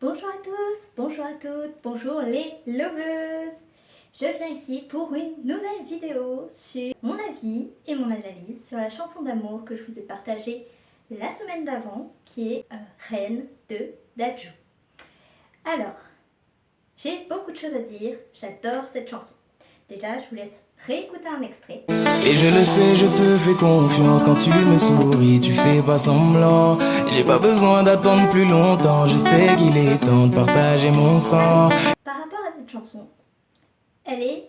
Bonjour à tous, bonjour à toutes, bonjour les loveuses. Je viens ici pour une nouvelle vidéo sur mon avis et mon analyse sur la chanson d'amour que je vous ai partagée la semaine d'avant, qui est Reine de Dadju. Alors, j'ai beaucoup de choses à dire, j'adore cette chanson. Déjà, je vous laisse réécouter un extrait. Et je le sais, je te fais confiance. Quand tu me souris, tu fais pas semblant. J'ai pas besoin d'attendre plus longtemps. Je sais qu'il est temps de partager mon sang. Par rapport à cette chanson, elle est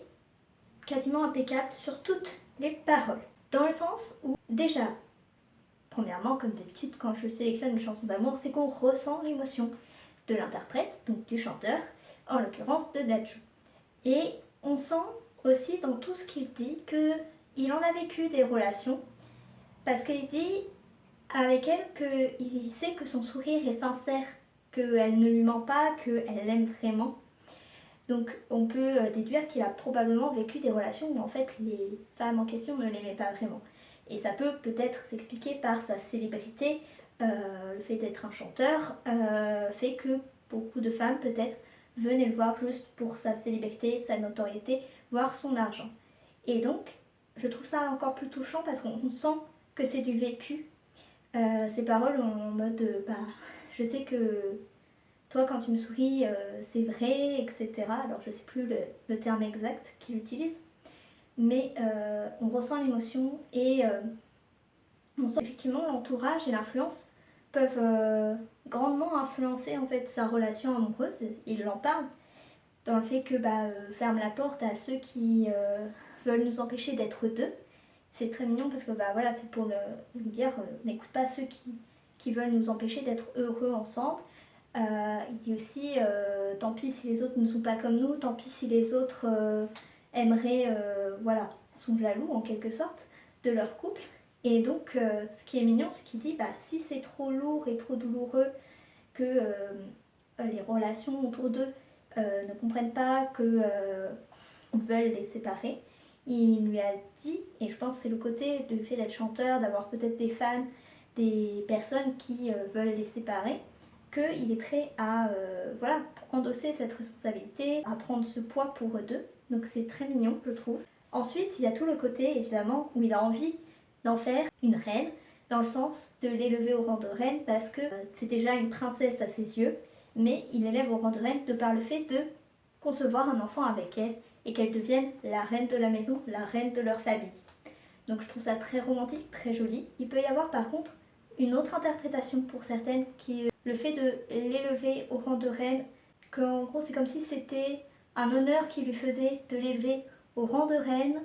quasiment impeccable sur toutes les paroles. Dans le sens où, déjà, premièrement, comme d'habitude, quand je sélectionne une chanson d'amour, c'est qu'on ressent l'émotion de l'interprète, donc du chanteur, en l'occurrence de Dadju. Et on sent aussi dans tout ce qu'il dit qu'il en a vécu des relations, parce qu'il dit avec elle qu'il sait que son sourire est sincère, qu'elle ne lui ment pas, qu'elle l'aime vraiment. Donc on peut déduire qu'il a probablement vécu des relations où en fait les femmes en question ne l'aimaient pas vraiment. Et ça peut peut-être s'expliquer par sa célébrité, le fait d'être un chanteur, fait que beaucoup de femmes peut-être venaient le voir juste pour sa célébrité, sa notoriété, voire son argent. Et donc je trouve ça encore plus touchant parce qu'on sent que c'est du vécu. Ces paroles en mode bah, je sais que toi quand tu me souris c'est vrai, etc. Alors je sais plus le terme exact qu'il utilise, mais on ressent l'émotion et on sent effectivement l'entourage et l'influence peuvent grandement influencer en fait sa relation amoureuse. Il en parle dans le fait que ferme la porte à ceux qui veulent nous empêcher d'être deux. C'est très mignon parce que voilà, c'est pour lui dire n'écoute pas ceux qui veulent nous empêcher d'être heureux ensemble. Il dit aussi tant pis si les autres ne sont pas comme nous, tant pis si les autres aimeraient, voilà, sont jaloux en quelque sorte de leur couple. Et donc ce qui est mignon, c'est qu'il dit si c'est trop lourd et trop douloureux que les relations autour d'eux ne comprennent pas que veulent les séparer, il lui a dit, et je pense que c'est le côté du fait d'être chanteur, d'avoir peut-être des fans, des personnes qui veulent les séparer, qu'il est prêt à voilà, endosser cette responsabilité, à prendre ce poids pour eux deux. Donc c'est très mignon, je trouve. Ensuite, il y a tout le côté, évidemment, où il a envie d'en faire une reine, dans le sens de l'élever au rang de reine, parce que c'est déjà une princesse à ses yeux, mais il l'élève au rang de reine de par le fait de concevoir un enfant avec elle et qu'elle devienne la reine de la maison, la reine de leur famille. Donc je trouve ça très romantique, très joli. Il peut y avoir par contre une autre interprétation pour certaines qui est le fait de l'élever au rang de reine, qu'en gros c'est comme si c'était un honneur qui lui faisait de l'élever au rang de reine,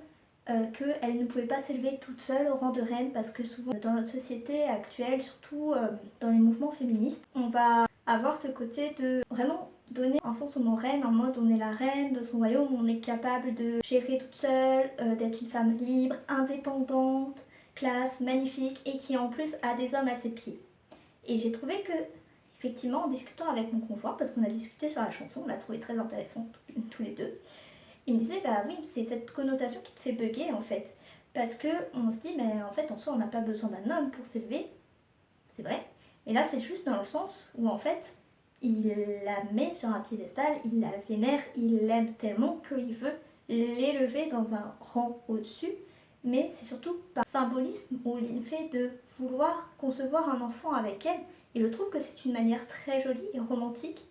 qu'elle ne pouvait pas s'élever toute seule au rang de reine parce que souvent dans notre société actuelle, surtout dans les mouvements féministes, on va avoir ce côté de vraiment donner un sens au mot reine en mode on est la reine de son royaume, on est capable de gérer toute seule, d'être une femme libre, indépendante, classe, magnifique et qui en plus a des hommes à ses pieds. Et j'ai trouvé que, effectivement, en discutant avec mon conjoint, parce qu'on a discuté sur la chanson, on l'a trouvé très intéressante tous les deux, il me disait oui, c'est cette connotation qui te fait bugger en fait. Parce que on se dit, mais en fait, en soi, on n'a pas besoin d'un homme pour s'élever, c'est vrai. Et là, c'est juste dans le sens où en fait, il la met sur un piédestal, il la vénère, il l'aime tellement qu'il veut l'élever dans un rang au-dessus. Mais c'est surtout par symbolisme ou le fait de vouloir concevoir un enfant avec elle. Et je trouve que c'est une manière très jolie et romantique,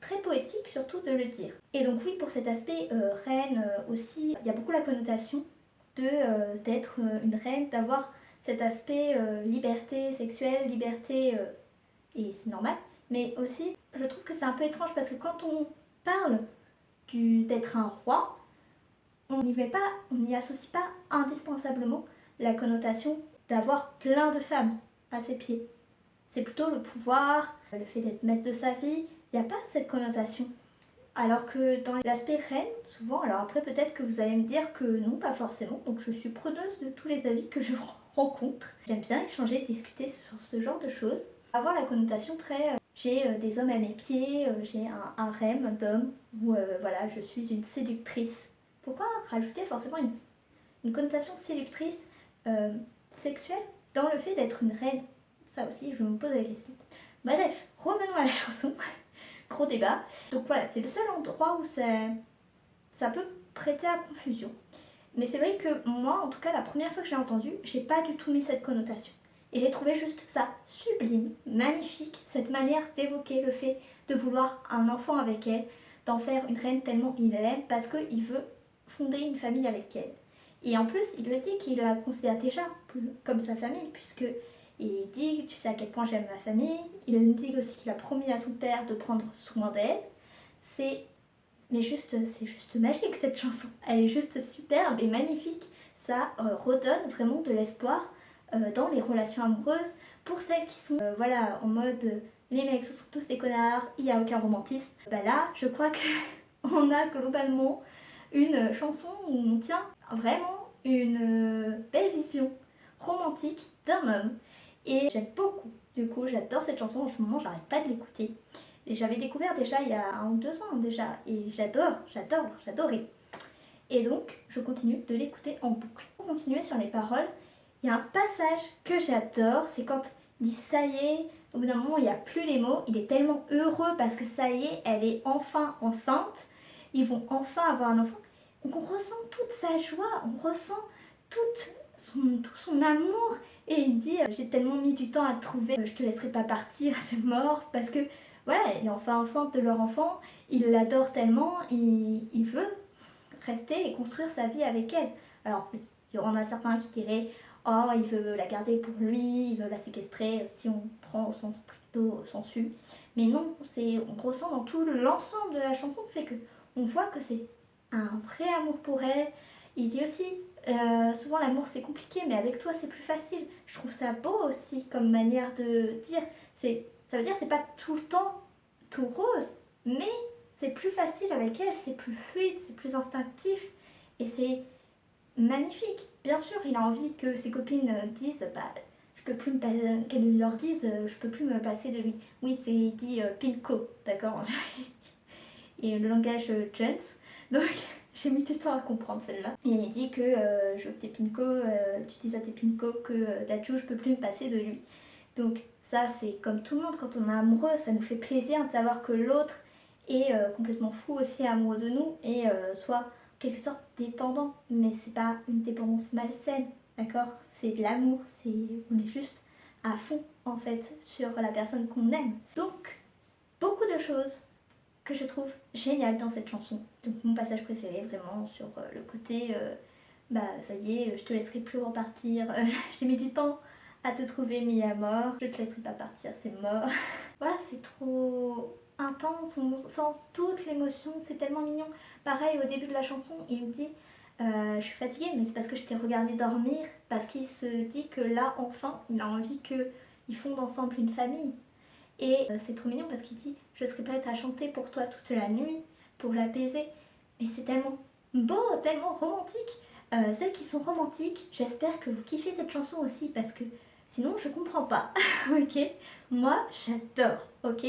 très poétique surtout de le dire. Et donc oui, pour cet aspect reine aussi, il y a beaucoup la connotation d'être une reine, d'avoir cet aspect liberté sexuelle, liberté, et c'est normal, mais aussi je trouve que c'est un peu étrange parce que quand on parle d'être un roi, on n'y associe pas indispensablement la connotation d'avoir plein de femmes à ses pieds. C'est plutôt le pouvoir, le fait d'être maître de sa vie, il n'y a pas cette connotation. Alors que dans l'aspect reine, souvent, alors après peut-être que vous allez me dire que non, pas forcément, donc je suis preneuse de tous les avis que je rencontre. J'aime bien échanger, discuter sur ce genre de choses. Avoir la connotation très j'ai des hommes à mes pieds, j'ai un harem d'hommes, ou voilà, je suis une séductrice. Pourquoi rajouter forcément une connotation séductrice sexuelle dans le fait d'être une reine? Ça aussi, je me pose la question. Bref, revenons à la chanson gros débat. Donc voilà, c'est le seul endroit où ça peut prêter à confusion. Mais c'est vrai que moi, en tout cas, la première fois que j'ai entendu, j'ai pas du tout mis cette connotation. Et j'ai trouvé juste ça sublime, magnifique, cette manière d'évoquer le fait de vouloir un enfant avec elle, d'en faire une reine tellement il l'aime, parce qu'il veut fonder une famille avec elle. Et en plus, il le dit qu'il la considère déjà comme sa famille, puisque il dit, tu sais à quel point j'aime ma famille. Il dit aussi qu'il a promis à son père de prendre soin d'elle. C'est juste magique cette chanson. Elle est juste superbe et magnifique. Ça redonne vraiment de l'espoir dans les relations amoureuses pour celles qui sont voilà, en mode les mecs ce sont tous des connards, il n'y a aucun romantisme. Bah là, je crois qu'on a globalement une chanson où on tient vraiment une belle vision romantique d'un homme. Et j'aime beaucoup. Du coup, j'adore cette chanson. En ce moment, j'arrête pas de l'écouter. Et j'avais découvert déjà il y a 1 ou 2 ans déjà. Et j'adorais. Et donc, je continue de l'écouter en boucle. Pour continuer sur les paroles, il y a un passage que j'adore. C'est quand il dit ça y est, au bout d'un moment, il n'y a plus les mots. Il est tellement heureux parce que ça y est, elle est enfin enceinte. Ils vont enfin avoir un enfant. Donc, on ressent toute sa joie. On ressent tout son amour. Et il dit j'ai tellement mis du temps à te trouver, je te laisserai pas partir, c'est mort. Parce que voilà, elle est enfin enceinte de leur enfant, il l'adore tellement, il veut rester et construire sa vie avec elle. Alors, il y en a certains qui diraient oh, il veut la garder pour lui, il veut la séquestrer, si on prend au sens stricto sensu. Mais non, on ressent dans tout l'ensemble de la chanson le fait que on voit que c'est un vrai amour pour elle. Il dit aussi souvent l'amour c'est compliqué, mais avec toi c'est plus facile. Je trouve ça beau aussi comme manière de dire. Ça veut dire c'est pas tout le temps tout rose, mais c'est plus facile avec elle, c'est plus fluide, c'est plus instinctif et c'est magnifique. Bien sûr, il a envie que ses copines disent je peux plus qu'elles leur disent je peux plus me passer de lui. Oui, c'est dit Pinko, d'accord. Et le langage Jones. Donc j'ai mis du temps à comprendre celle-là. Et il dit que je veux que tes Pinko, tu dises à tes Pinko que Dachou, je peux plus me passer de lui. Donc ça, c'est comme tout le monde, quand on est amoureux, ça nous fait plaisir de savoir que l'autre est complètement fou aussi amoureux de nous et soit en quelque sorte dépendant. Mais c'est pas une dépendance malsaine, d'accord? C'est de l'amour, on est juste à fond en fait sur la personne qu'on aime. Donc, beaucoup de choses que je trouve géniales dans cette chanson. Donc mon passage préféré vraiment sur le côté ça y est, je te laisserai plus repartir, j'ai mis du temps à te trouver mis à mort, je te laisserai pas partir, c'est mort. Voilà, c'est trop intense, on sent toute l'émotion, c'est tellement mignon. Pareil, au début de la chanson, il me dit je suis fatiguée, mais c'est parce que je t'ai regardé dormir, parce qu'il se dit que là, enfin, il a envie qu'ils fondent ensemble une famille. Et c'est trop mignon parce qu'il dit je serai prête à chanter pour toi toute la nuit, pour l'apaiser. Mais c'est tellement beau, tellement romantique. Celles qui sont romantiques, j'espère que vous kiffez cette chanson aussi parce que sinon je comprends pas. Ok, moi j'adore. Ok,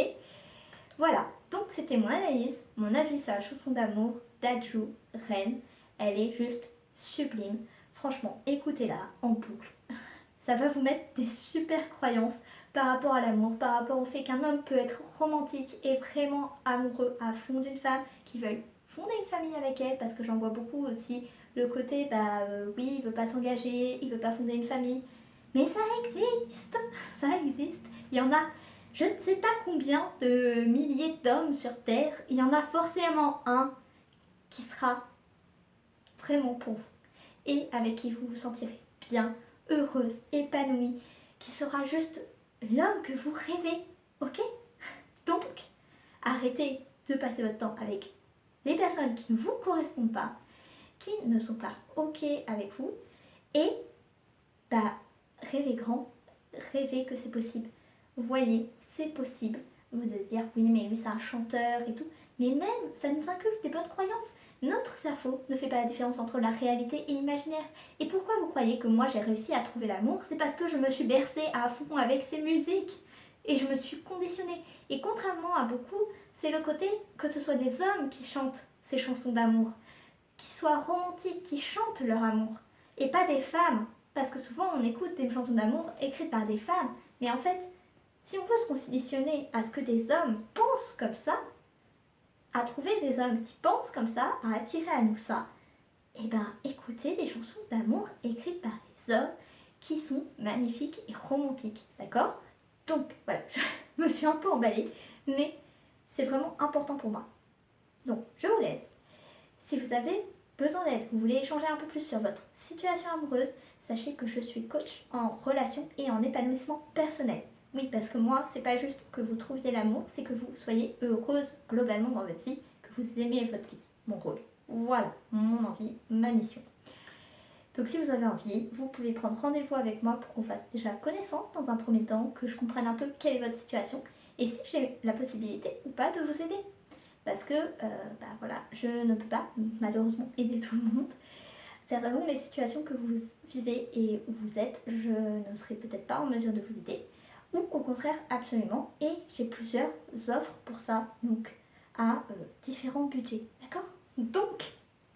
voilà. Donc c'était mon analyse, mon avis sur la chanson d'amour d'Aju Reine. Elle est juste sublime. Franchement, écoutez-la en boucle. Ça va vous mettre des super croyances par rapport à l'amour, par rapport au fait qu'un homme peut être romantique et vraiment amoureux à fond d'une femme qui veuille fonder une famille avec elle, parce que j'en vois beaucoup aussi le côté oui, il veut pas s'engager, il veut pas fonder une famille, mais ça existe, ça existe. Il y en a je ne sais pas combien de milliers d'hommes sur Terre, il y en a forcément un qui sera vraiment pour vous et avec qui vous vous sentirez bien, heureuse, épanouie, qui sera juste l'homme que vous rêvez, ok? Donc, arrêtez de passer votre temps avec les personnes qui ne vous correspondent pas, qui ne sont pas ok avec vous, et rêvez grand, rêvez que c'est possible. Vous voyez, c'est possible. Vous allez dire, oui, mais lui c'est un chanteur et tout, mais même, ça nous inculque des bonnes croyances. Notre cerveau ne fait pas la différence entre la réalité et l'imaginaire. Et pourquoi vous croyez que moi j'ai réussi à trouver l'amour? C'est parce que je me suis bercée à fond avec ces musiques. Et je me suis conditionnée. Et contrairement à beaucoup, c'est le côté que ce soit des hommes qui chantent ces chansons d'amour, qui soient romantiques, qui chantent leur amour, et pas des femmes. Parce que souvent on écoute des chansons d'amour écrites par des femmes. Mais en fait, si on veut se conditionner à ce que des hommes pensent comme ça, à trouver des hommes qui pensent comme ça, à attirer à nous ça, et ben écoutez des chansons d'amour écrites par des hommes qui sont magnifiques et romantiques, d'accord? Donc voilà, je me suis un peu emballée, mais c'est vraiment important pour moi. Donc je vous laisse. Si vous avez besoin d'aide, vous voulez échanger un peu plus sur votre situation amoureuse, sachez que je suis coach en relation et en épanouissement personnel. Oui, parce que moi, c'est pas juste que vous trouviez l'amour, c'est que vous soyez heureuse globalement dans votre vie, que vous aimiez votre vie, mon rôle. Voilà, mon envie, ma mission. Donc si vous avez envie, vous pouvez prendre rendez-vous avec moi pour qu'on fasse déjà connaissance dans un premier temps, que je comprenne un peu quelle est votre situation et si j'ai la possibilité ou pas de vous aider. Parce que voilà, je ne peux pas malheureusement aider tout le monde. Certainement les situations que vous vivez et où vous êtes, je ne serai peut-être pas en mesure de vous aider. Ou au contraire absolument. Et j'ai plusieurs offres pour ça, donc à différents budgets. D'accord? Donc,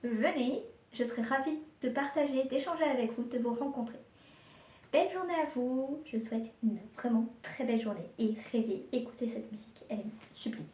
venez, je serai ravie de partager, d'échanger avec vous, de vous rencontrer. Belle journée à vous, je vous souhaite une vraiment très belle journée et rêvez, écoutez cette musique, elle est sublime.